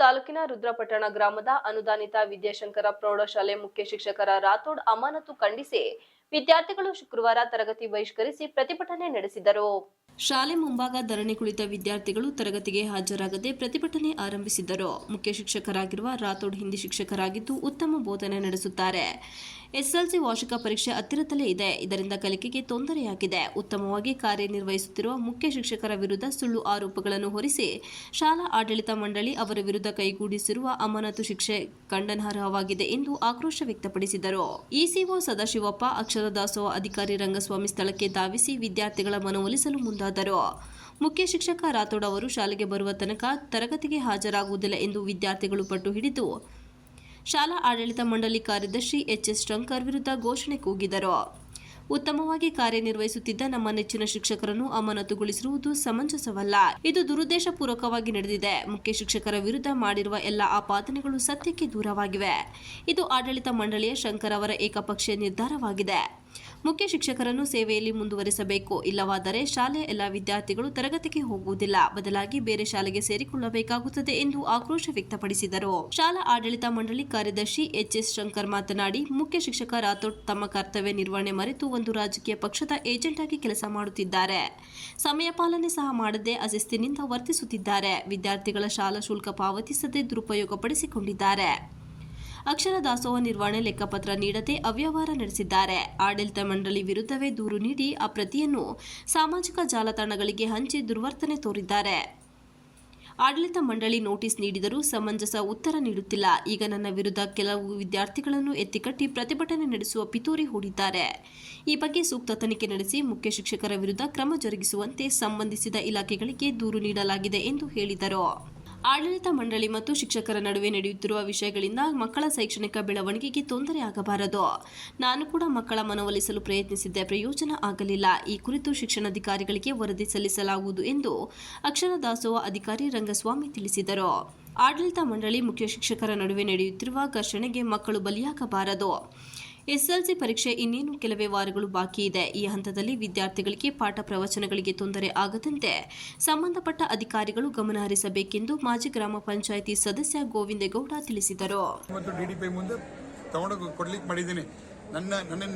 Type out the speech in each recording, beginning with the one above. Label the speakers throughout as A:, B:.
A: ತಾಲೂಕಿನ ರುದ್ರಪಟ್ಟಣ ಗ್ರಾಮದ ಅನುದಾನಿತ ವಿದ್ಯಾಶಂಕರ ಪ್ರೌಢಶಾಲೆ ಮುಖ್ಯ ಶಿಕ್ಷಕರ ರಾಥೋಡ್ ಅಮಾನತು ಖಂಡಿಸಿ ವಿದ್ಯಾರ್ಥಿಗಳು ಶುಕ್ರವಾರ ತರಗತಿ ಬಹಿಷ್ಕರಿಸಿ ಪ್ರತಿಭಟನೆ ನಡೆಸಿದರು. ಶಾಲೆ ಮುಂಭಾಗ ಧರಣಿ ಕುಳಿತ ವಿದ್ಯಾರ್ಥಿಗಳು ತರಗತಿಗೆ ಹಾಜರಾಗದೆ ಪ್ರತಿಭಟನೆ ಆರಂಭಿಸಿದರು. ಮುಖ್ಯ ಶಿಕ್ಷಕರಾಗಿರುವ ರಾಥೋಡ್ ಹಿಂದಿ ಶಿಕ್ಷಕರಾಗಿದ್ದು ಉತ್ತಮ ಬೋಧನೆ ನಡೆಸುತ್ತಾರೆ. ಎಸ್ಎಲ್ಸಿ ವಾರ್ಷಿಕ ಪರೀಕ್ಷೆ ಹತ್ತಿರದಲ್ಲೇ ಇದೆ. ಇದರಿಂದ ಕಲಿಕೆಗೆ ತೊಂದರೆಯಾಗಿದೆ. ಉತ್ತಮವಾಗಿ ಕಾರ್ಯನಿರ್ವಹಿಸುತ್ತಿರುವ ಮುಖ್ಯ ಶಿಕ್ಷಕರ ವಿರುದ್ಧ ಸುಳ್ಳು ಆರೋಪಗಳನ್ನು ಹೊರಿಸಿ ಶಾಲಾ ಆಡಳಿತ ಮಂಡಳಿ ಅವರ ವಿರುದ್ಧ ಕೈಗೂಡಿಸಿರುವ ಅಮಾನತು ಶಿಕ್ಷೆ ಖಂಡನಾರ್ಹವಾಗಿದೆ ಎಂದು ಆಕ್ರೋಶ ವ್ಯಕ್ತಪಡಿಸಿದರು. ಇಸಿಒ ಸದಾಶಿವಪ್ಪ, ಅಕ್ಷರ ದಾಸೋಹ ಅಧಿಕಾರಿ ರಂಗಸ್ವಾಮಿ ಸ್ಥಳಕ್ಕೆ ಧಾವಿಸಿ ವಿದ್ಯಾರ್ಥಿಗಳ ಮನವೊಲಿಸಲು ಮುಂದಾದರು. ಮುಖ್ಯ ಶಿಕ್ಷಕ ರಾಥೋಡ್ ಅವರು ಶಾಲೆಗೆ ಬರುವ ತನಕ ತರಗತಿಗೆ ಹಾಜರಾಗುವುದಿಲ್ಲ ಎಂದು ವಿದ್ಯಾರ್ಥಿಗಳು ಪಟ್ಟು ಹಿಡಿದು ಶಾಲಾ ಆಡಳಿತ ಮಂಡಳಿ ಕಾರ್ಯದರ್ಶಿ ಎಚ್ಎಸ್ ಶಂಕರ್ ವಿರುದ್ಧ ಘೋಷಣೆ ಕೂಗಿದರು. ಉತ್ತಮವಾಗಿ ಕಾರ್ಯನಿರ್ವಹಿಸುತ್ತಿದ್ದ ನಮ್ಮ ನೆಚ್ಚಿನ ಶಿಕ್ಷಕರನ್ನು ಅಮಾನತುಗೊಳಿಸಿರುವುದು ಸಮಂಜಸವಲ್ಲ. ಇದು ದುರುದ್ದೇಶಪೂರ್ವಕವಾಗಿ ನಡೆದಿದೆ. ಮುಖ್ಯ ಶಿಕ್ಷಕರ ವಿರುದ್ಧ ಮಾಡಿರುವ ಎಲ್ಲ ಆಪಾದನೆಗಳು ಸತ್ಯಕ್ಕೆ ದೂರವಾಗಿವೆ. ಇದು ಆಡಳಿತ ಮಂಡಳಿಯ ಶಂಕರ್ ಅವರ ಏಕಪಕ್ಷೀಯ ನಿರ್ಧಾರವಾಗಿದೆ. ಮುಖ್ಯ ಶಿಕ್ಷಕರನ್ನು ಸೇವೆಯಲ್ಲಿ ಮುಂದುವರಿಸಬೇಕು. ಇಲ್ಲವಾದರೆ ಶಾಲೆಯ ಎಲ್ಲ ವಿದ್ಯಾರ್ಥಿಗಳು ತರಗತಿಗೆ ಹೋಗುವುದಿಲ್ಲ, ಬದಲಾಗಿ ಬೇರೆ ಶಾಲೆಗೆ ಸೇರಿಕೊಳ್ಳಬೇಕಾಗುತ್ತದೆ ಎಂದು ಆಕ್ರೋಶ ವ್ಯಕ್ತಪಡಿಸಿದರು. ಶಾಲಾ ಆಡಳಿತ ಮಂಡಳಿ ಕಾರ್ಯದರ್ಶಿ ಎಚ್ಎಸ್ ಶಂಕರ್ ಮಾತನಾಡಿ, ಮುಖ್ಯ ಶಿಕ್ಷಕ ರಾಥೋಡ್ ತಮ್ಮ ಕರ್ತವ್ಯ ನಿರ್ವಹಣೆ ಮರೆತು ಒಂದು ರಾಜಕೀಯ ಪಕ್ಷದ ಏಜೆಂಟ್ ಆಗಿ ಕೆಲಸ ಮಾಡುತ್ತಿದ್ದಾರೆ. ಸಮಯ ಪಾಲನೆ ಸಹ ಮಾಡದೆ ಅಶಿಸ್ತಿನಿಂದ ವರ್ತಿಸುತ್ತಿದ್ದಾರೆ. ವಿದ್ಯಾರ್ಥಿಗಳ ಶಾಲಾ ಶುಲ್ಕ ಪಾವತಿಸದೆ ದುರುಪಯೋಗಪಡಿಸಿಕೊಂಡಿದ್ದಾರೆ. ಅಕ್ಷರ ದಾಸೋಹ ನಿರ್ವಹಣೆ ಲೆಕ್ಕಪತ್ರ ನೀಡದೆ ಅವ್ಯವಹಾರ ನಡೆಸಿದ್ದಾರೆ. ಆಡಳಿತ ಮಂಡಳಿ ವಿರುದ್ಧವೇ ದೂರು ನೀಡಿ ಆ ಪ್ರತಿಯನ್ನು ಸಾಮಾಜಿಕ ಜಾಲತಾಣಗಳಿಗೆ ಹಂಚಿ ದುರ್ವರ್ತನೆ ತೋರಿದ್ದಾರೆ. ಆಡಳಿತ ಮಂಡಳಿ ನೋಟಿಸ್ ನೀಡಿದರೂ ಸಮಂಜಸ ಉತ್ತರ ನೀಡುತ್ತಿಲ್ಲ. ಈಗ ನನ್ನ ವಿರುದ್ಧ ಕೆಲವು ವಿದ್ಯಾರ್ಥಿಗಳನ್ನು ಎತ್ತಿಕಟ್ಟಿ ಪ್ರತಿಭಟನೆ ನಡೆಸುವ ಪಿತೂರಿ ಹೂಡಿದ್ದಾರೆ. ಈ ಬಗ್ಗೆ ಸೂಕ್ತ ತನಿಖೆ ನಡೆಸಿ ಮುಖ್ಯ ಶಿಕ್ಷಕರ ವಿರುದ್ಧ ಕ್ರಮ ಜರುಗಿಸುವಂತೆ ಸಂಬಂಧಿಸಿದ ಇಲಾಖೆಗಳಿಗೆ ದೂರು ನೀಡಲಾಗಿದೆ ಎಂದು ಹೇಳಿದರು. ಆಡಳಿತ ಮಂಡಳಿ ಮತ್ತು ಶಿಕ್ಷಕರ ನಡುವೆ ನಡೆಯುತ್ತಿರುವ ವಿಷಯಗಳಿಂದ ಮಕ್ಕಳ ಶೈಕ್ಷಣಿಕ ಬೆಳವಣಿಗೆಗೆ ತೊಂದರೆ ಆಗಬಾರದು. ನಾನು ಕೂಡ ಮಕ್ಕಳ ಮನವೊಲಿಸಲು ಪ್ರಯತ್ನಿಸಿದ್ದೆ, ಪ್ರಯೋಜನ ಆಗಲಿಲ್ಲ. ಈ ಕುರಿತು ಶಿಕ್ಷಣಾಧಿಕಾರಿಗಳಿಗೆ ವರದಿ ಸಲ್ಲಿಸಲಾಗುವುದು ಎಂದು ಅಕ್ಷರ ದಾಸೋಹ ಅಧಿಕಾರಿ ರಂಗಸ್ವಾಮಿ ತಿಳಿಸಿದರು. ಆಡಳಿತ ಮಂಡಳಿ ಮುಖ್ಯ ಶಿಕ್ಷಕರ ನಡುವೆ ನಡೆಯುತ್ತಿರುವ ಘರ್ಷಣೆಗೆ ಮಕ್ಕಳು ಬಲಿಯಾಗಬಾರದು. ಎಸ್ಎಲ್ಸಿ ಪರೀಕ್ಷೆ ಇನ್ನೇನು ಕೆಲವೇ ವಾರಗಳು ಬಾಕಿ ಇದೆ. ಈ ಹಂತದಲ್ಲಿ ವಿದ್ಯಾರ್ಥಿಗಳಿಗೆ ಪಾಠ ಪ್ರವಚನಗಳಿಗೆ ತೊಂದರೆ ಆಗದಂತೆ ಸಂಬಂಧಪಟ್ಟ ಅಧಿಕಾರಿಗಳು ಗಮನ ಹರಿಸಬೇಕೆಂದು ಮಾಜಿ ಗ್ರಾಮ ಪಂಚಾಯಿತಿ ಸದಸ್ಯ ಗೋವಿಂದೇಗೌಡ ತಿಳಿಸಿದರು.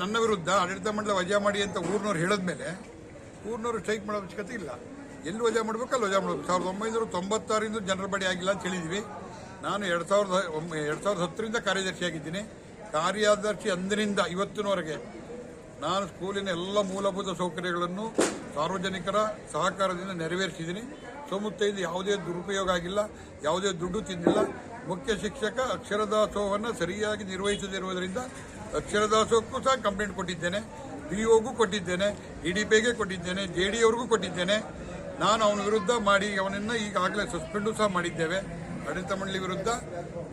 B: ನನ್ನ ವಿರುದ್ಧ ಆಡಳಿತ ಮಂಡಳಿ ವಜಾ ಮಾಡಿ ಅಂತ ಊರಿನವ್ರು ಹೇಳಿದ್ಮೇಲೆ ಊರಿನವರು ಸ್ಟ್ರೈಕ್ ಮಾಡೋ ಅವಶ್ಯಕತೆ ಇಲ್ಲ. ಎಲ್ಲಿ ವಜಾ ಮಾಡಬೇಕು ಅಲ್ಲಿ ವಜಾ ಮಾಡಬೇಕು. 1996ರಿಂದ ಜನರ ಬಡಿ ಆಗಿಲ್ಲ ಅಂತ ಹೇಳಿದ್ವಿ. ನಾನು 2010ರಿಂದ ಕಾರ್ಯದರ್ಶಿಯಾಗಿದ್ದೀನಿ. ಕಾರ್ಯದರ್ಶಿ ಅಂದಿನಿಂದ ಇವತ್ತಿನವರೆಗೆ ನಾನು ಸ್ಕೂಲಿನ ಎಲ್ಲ ಮೂಲಭೂತ ಸೌಕರ್ಯಗಳನ್ನು ಸಾರ್ವಜನಿಕರ ಸಹಕಾರದಿಂದ ನೆರವೇರಿಸಿದ್ದೀನಿ. ಸುತ್ತಮುತ್ತ ಯಾವುದೇ ದುರುಪಯೋಗ ಆಗಿಲ್ಲ, ಯಾವುದೇ ದುಡ್ಡು ತಿಂದಿಲ್ಲ. ಮುಖ್ಯ ಶಿಕ್ಷಕ ಅಕ್ಷರದಾಸೋಹವನ್ನು ಸರಿಯಾಗಿ ನಿರ್ವಹಿಸದಿರುವುದರಿಂದ ಅಕ್ಷರದಾಸೋಹಕ್ಕೂ ಸಹ ಕಂಪ್ಲೇಂಟ್ ಕೊಟ್ಟಿದ್ದೇನೆ. ಪಿಒಗೂ ಕೊಟ್ಟಿದ್ದೇನೆ, ಇಡಿಪಿಗೆ ಕೊಟ್ಟಿದ್ದೇನೆ, ಜೆಡಿಯವ್ರಿಗೂ ಕೊಟ್ಟಿದ್ದೇನೆ. ನಾನು ಅವನ ವಿರುದ್ಧ ಮಾಡಿ ಅವನನ್ನು ಈಗಾಗಲೇ ಸಸ್ಪೆಂಡು ಸಹ ಮಾಡಿದ್ದೇವೆ. ಆಡಳಿತ ಮಂಡಳಿ ವಿರುದ್ಧ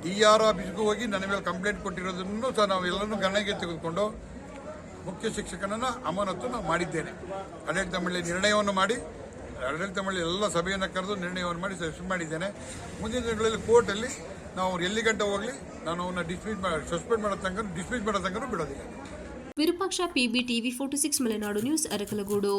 B: ಡಿಆರ್ ಆಫೀಸ್ಗೂ ಹೋಗಿ ನನ್ನ ಮೇಲೆ ಕಂಪ್ಲೇಂಟ್ ಕೊಟ್ಟಿರೋದನ್ನು ಸಹ ನಾವೆಲ್ಲರೂ ಗಣನೆಗೆ ತೆಗೆದುಕೊಂಡು ಮುಖ್ಯ ಶಿಕ್ಷಕನನ್ನು ಅಮಾನತನ್ನು ಮಾಡಿದ್ದೇನೆ. ಆಡಳಿತ ಮಂಡಳಿ ನಿರ್ಣಯವನ್ನು ಮಾಡಿ ಆಡಳಿತ ಮಂಡಳಿ ಎಲ್ಲ ಸಭೆಯನ್ನು ಕರೆದು ನಿರ್ಣಯವನ್ನು ಮಾಡಿ ಸಸ್ಪೆಂಡ್ ಮಾಡಿದ್ದೇನೆ. ಮುಂದಿನ ದಿನಗಳಲ್ಲಿ ಕೋರ್ಟಲ್ಲಿ ನಾವು ಅವ್ರು ಎಲ್ಲಿ ಗಂಟೆ ಹೋಗಲಿ ನಾನು ಅವನ್ನ ಸಸ್ಪೆಂಡ್ ಮಾಡೋ ತನಕ ಬಿಡೋದಿಲ್ಲ.
A: Virupaksha, PB, TV 46 Malenadu news, Arakalagudu.